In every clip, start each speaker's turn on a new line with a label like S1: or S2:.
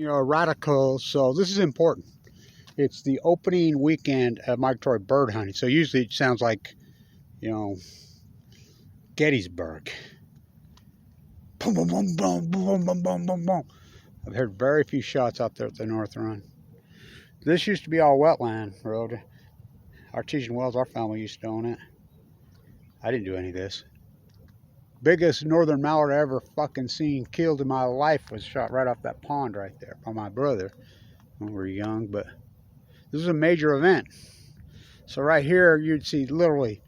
S1: Radical. So this is important. It's the opening weekend of migratory bird hunting. So usually it sounds like, Gettysburg. Boom, boom, boom, boom, boom, boom, boom, boom, boom. I've heard very few shots out there at the North Run. This used to be all wetland road. Artesian Wells, our family used to own it. I didn't do any of this. Biggest northern mallard I ever fucking seen killed in my life was shot right off that pond right there by my brother when we were young. But this is a major event. So right here you'd see literally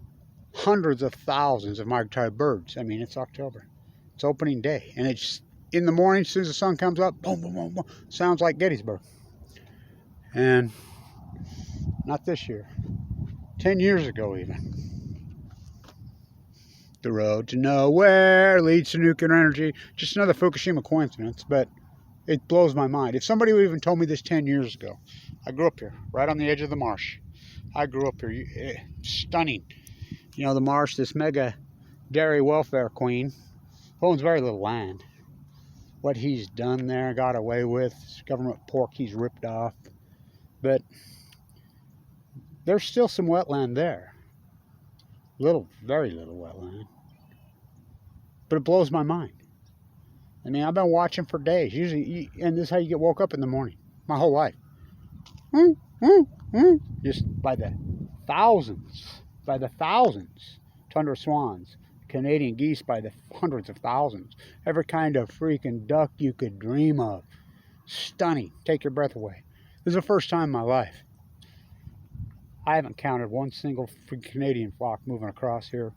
S1: hundreds of thousands of migratory birds. I mean, it's October. It's opening day. And it's in the morning, as soon as the sun comes up, boom, boom, boom, boom. Sounds like Gettysburg. And not this year. 10 years ago even. The road to nowhere leads to nuclear energy. Just another Fukushima coincidence, but it blows my mind. If somebody would even told me this 10 years ago. I grew up here, right on the edge of the marsh. I grew up here. Stunning. The marsh, this mega dairy welfare queen, owns very little land. What he's done there, got away with, government pork he's ripped off. But there's still some wetland there. Very little wetland. But it blows my mind. I mean, I've been watching for days. Usually, and this is how you get woke up in the morning. My whole life. Just by the thousands. Tundra swans. Canadian geese by the hundreds of thousands. Every kind of freaking duck you could dream of. Stunning. Take your breath away. This is the first time in my life. I haven't counted one single Canadian flock moving across here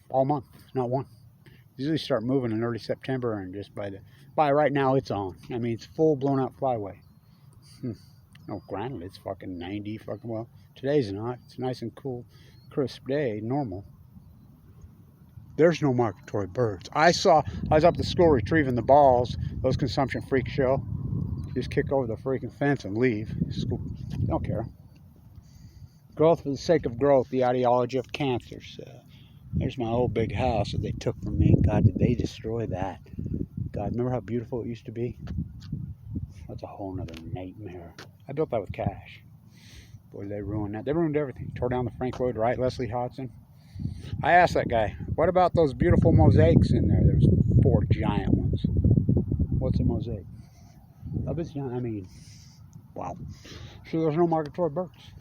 S1: all month. Not one. Usually start moving in early September, and just by right now it's on. I mean, it's full blown out flyway. No, granted, it's fucking 90 fucking well. Today's not. It's a nice and cool, crisp day, normal. There's no migratory birds. I was up at the school retrieving the balls. Those consumption freak show. Just kick over the freaking fence and leave. School, don't care. Growth for the sake of growth, the ideology of cancers. There's my old big house that they took from me. God, did they destroy that? God, remember how beautiful it used to be? That's a whole nother nightmare. I built that with cash. Boy, they ruined that. They ruined everything. Tore down the Frank Lloyd Wright, Leslie Hodgson. I asked that guy, what about those beautiful mosaics in there? There's 4 giant ones. What's a mosaic? I mean, wow. So there's no migratory birds.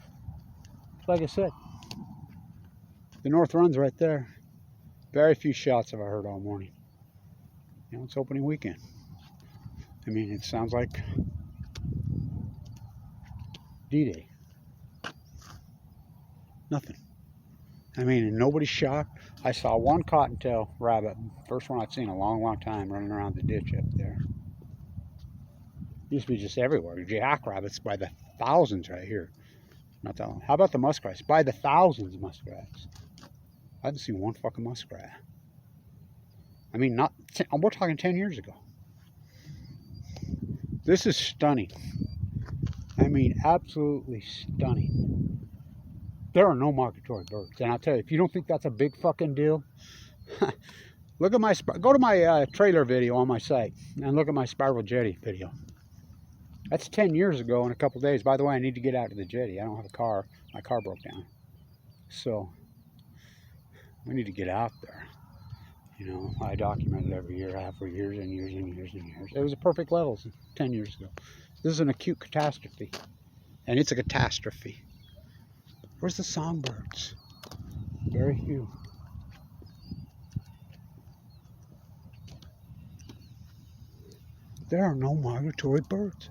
S1: Like I said, the North Run's right there. Very few shots have I heard all morning. It's opening weekend. I mean, it sounds like D-Day. Nothing. I mean, and nobody's shocked. I saw one cottontail rabbit, first one I'd seen in a long, long time, running around the ditch up there. Used to be just everywhere. Jackrabbits by the thousands right here. Not that long. How about the muskrats? By the thousands of muskrats. I haven't seen one fucking muskrat. I mean, we're talking 10 years ago. This is stunning. I mean, absolutely stunning. There are no migratory birds. And I'll tell you, if you don't think that's a big fucking deal, go to my trailer video on my site and look at my spiral jetty video. That's 10 years ago in a couple days. By the way, I need to get out to the jetty. I don't have a car. My car broke down. So we need to get out there. I document it every year, for years and years and years and years. It was a perfect level 10 years ago. This is an acute catastrophe. And it's a catastrophe. Where's the songbirds? Very few. There are no migratory birds.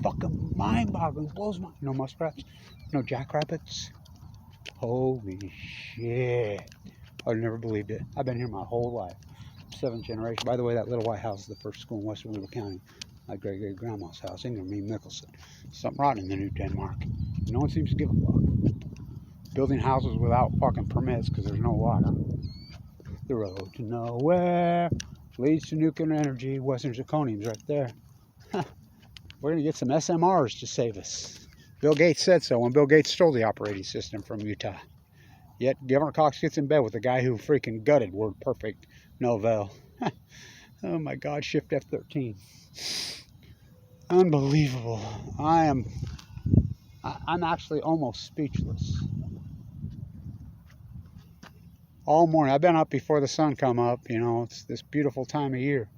S1: Fucking mind-boggling. Blows my... No muskrats. No jackrabbits. Holy shit. I've never believed it. I've been here my whole life. 7th generation. By the way, that little white house is the first school in Western Weaver County. My great-great-grandma's house. Ingram Mickelson. Something rotten in the New Denmark. No one seems to give a fuck. Building houses without fucking permits because there's no water. The road to nowhere leads to nuclear energy. Western zirconium's right there. We're going to get some SMRs to save us. Bill Gates said so when Bill Gates stole the operating system from Utah. Yet Governor Cox gets in bed with the guy who freaking gutted Word Perfect Novell. Oh my God, Shift F13. Unbelievable. I'm actually almost speechless. All morning. I've been up before the sun come up. You know, it's this beautiful time of year.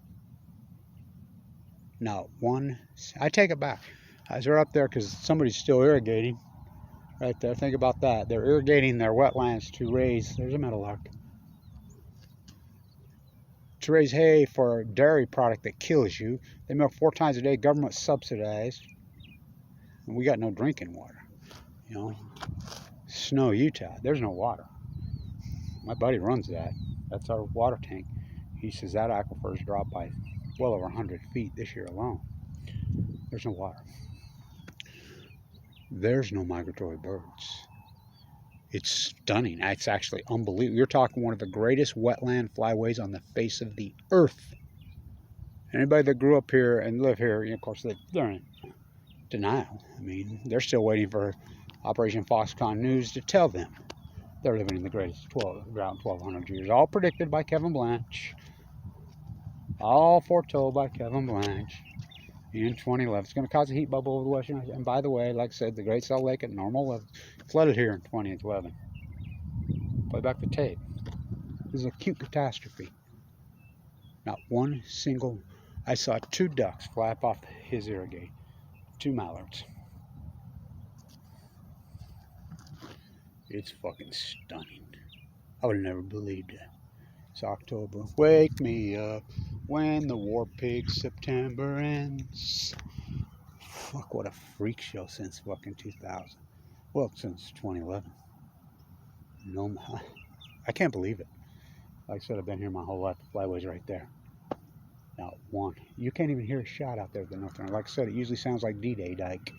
S1: Not one. I take it back. They're up there because somebody's still irrigating. Right there. Think about that. They're irrigating their wetlands to raise. There's a meadowlark. To raise hay for a dairy product that kills you. They milk 4 times a day. Government subsidized. And we got no drinking water. You know, Snow, Utah. There's no water. My buddy runs that. That's our water tank. He says that aquifer's dropped by well over 100 feet this year alone. There's no water. There's no migratory birds. It's stunning. It's actually unbelievable. You're talking one of the greatest wetland flyways on the face of the earth. Anybody that grew up here and live here, of course, they're in denial. I mean, they're still waiting for Operation Foxconn News to tell them they're living in the greatest around 1,200 years. All predicted by Kevin BLANCH. All foretold by Kevin BLANCH in 2011. It's going to cause a heat bubble over the western. And by the way, like I said, the Great Salt Lake at normal level flooded here in 2011. Play back the tape. This is an acute catastrophe. Not one single. I saw 2 ducks fly up off his irrigate. 2 mallards. It's fucking stunning. I would have never believed it. It's October. Wake me up when the war pig September ends. Fuck, what a freak show since fucking 2000. Well, since 2011. No, I can't believe it. Like I said, I've been here my whole life. The Flyway's right there. Not one. You can't even hear a shot out there at the north end. Like I said, it usually sounds like D-Day, like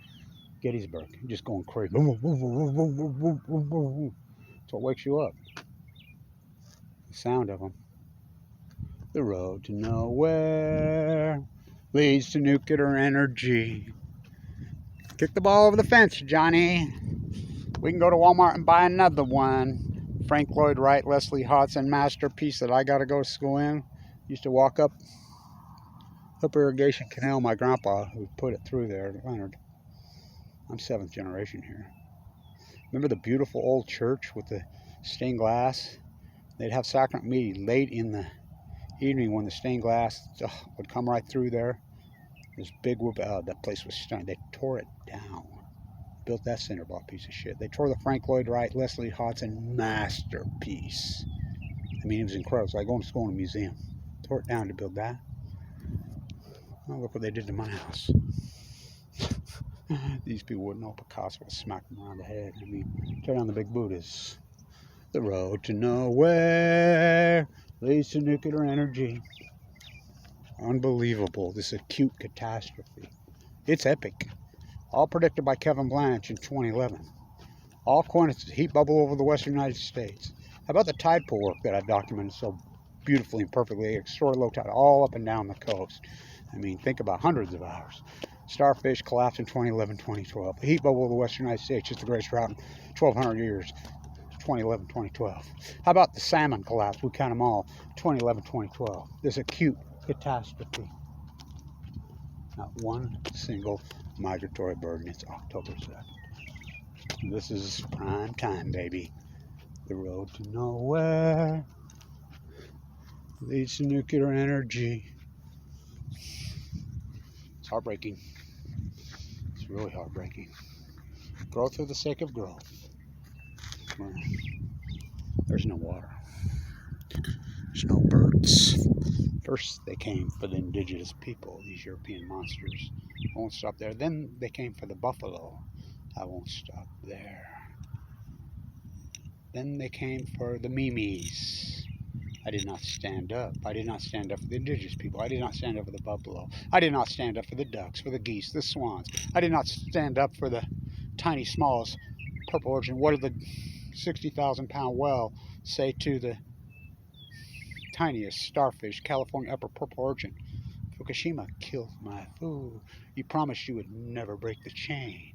S1: Gettysburg. Just going crazy. That's what wakes you up. The sound of them. The road to nowhere leads to nuclear energy. Kick the ball over the fence, Johnny. We can go to Walmart and buy another one. Frank Lloyd Wright, Leslie Hodson masterpiece that I got to go to school in. Used to walk up irrigation canal. My grandpa, who put it through there, Leonard. I'm 7th generation here. Remember the beautiful old church with the stained glass? They'd have sacrament meeting late in the evening when the stained glass would come right through there. This big whoop. That place was stunning. They tore it down. Built that cinderball piece of shit. They tore the Frank Lloyd Wright, Leslie Hodson masterpiece. I mean, it was incredible. It's like going to school in a museum. Tore it down to build that. Oh, look what they did to my house. These people wouldn't know Picasso would smack them around the head. I mean, tear down the big Buddhas. The road to nowhere leads to nuclear energy. Unbelievable. This acute catastrophe. It's epic. All predicted by Kevin BLANCH in 2011. All coincidences. Heat bubble over the western United States. How about the tide pool work that I've documented so beautifully and perfectly? Extraordinary low tide all up and down the coast. I mean, think about hundreds of hours. Starfish collapsed in 2011, 2012. The heat bubble of the western United States is the greatest drought in 1,200 years. 2011, 2012. How about the salmon collapse? We count them all. 2011, 2012. This acute catastrophe. Not one single migratory bird, and it's October 2nd. This is prime time, baby. The road to nowhere leads to nuclear energy. It's heartbreaking. It's really heartbreaking. Growth for the sake of growth. There's no water. There's no birds. First, they came for the indigenous people, these European monsters. I won't stop there. Then they came for the buffalo. I won't stop there. Then they came for the mimes. I did not stand up. I did not stand up for the indigenous people. I did not stand up for the buffalo. I did not stand up for the ducks, for the geese, the swans. I did not stand up for the tiny, smallest purple origin. What did the 60,000-pound whale say to the tiniest starfish, California upper purple origin? Fukushima killed my food. You promised you would never break the chain.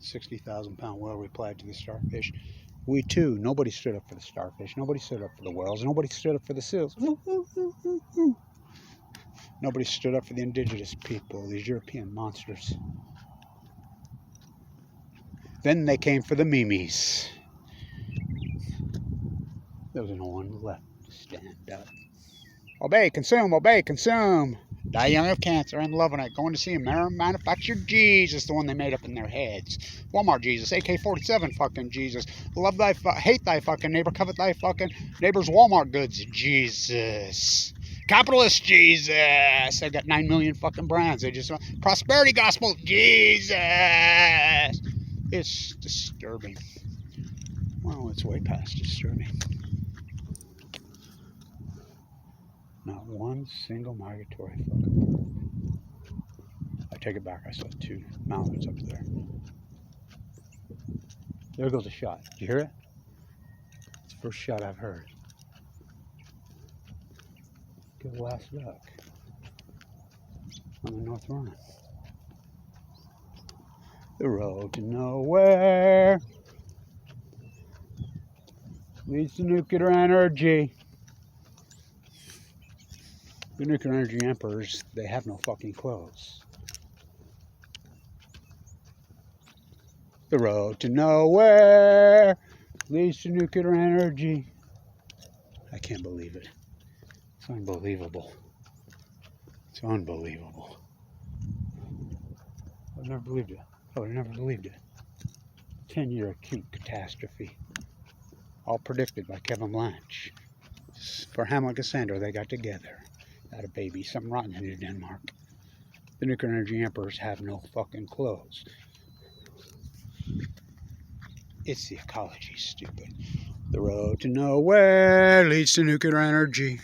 S1: 60,000-pound whale replied to the starfish, we too. Nobody stood up for the starfish. Nobody stood up for the whales. Nobody stood up for the seals. Nobody stood up for the indigenous people, these European monsters. Then they came for the memes. There was no one left to stand up. Obey, consume, obey, consume. Die young of cancer and loving it. Going to see a manufactured Jesus, the one they made up in their heads. Walmart Jesus, AK-47 fucking Jesus. Love thy, hate thy fucking neighbor, covet thy fucking neighbor's Walmart goods, Jesus. Capitalist Jesus. They've got 9 million fucking brands. They just prosperity gospel, Jesus. It's disturbing. Well, it's way past disturbing. Not one single migratory fucking bird. I take it back. I saw 2 mallards up there. There goes a shot. Did you hear it? It's the first shot I've heard. Get the last duck on the north run. The road to nowhere leads to nuclear energy. The nuclear energy emperors, they have no fucking clothes. The road to nowhere leads to nuclear energy. I can't believe it. It's unbelievable. It's unbelievable. I would never believed it. I would have never believed it. 10-year acute catastrophe. All predicted by Kevin Blanch. For Hamlet Cassandra, they got together. Had a baby, something rotten in New Denmark. The nuclear energy emperors have no fucking clothes. It's the ecology, stupid. The road to nowhere leads to nuclear energy.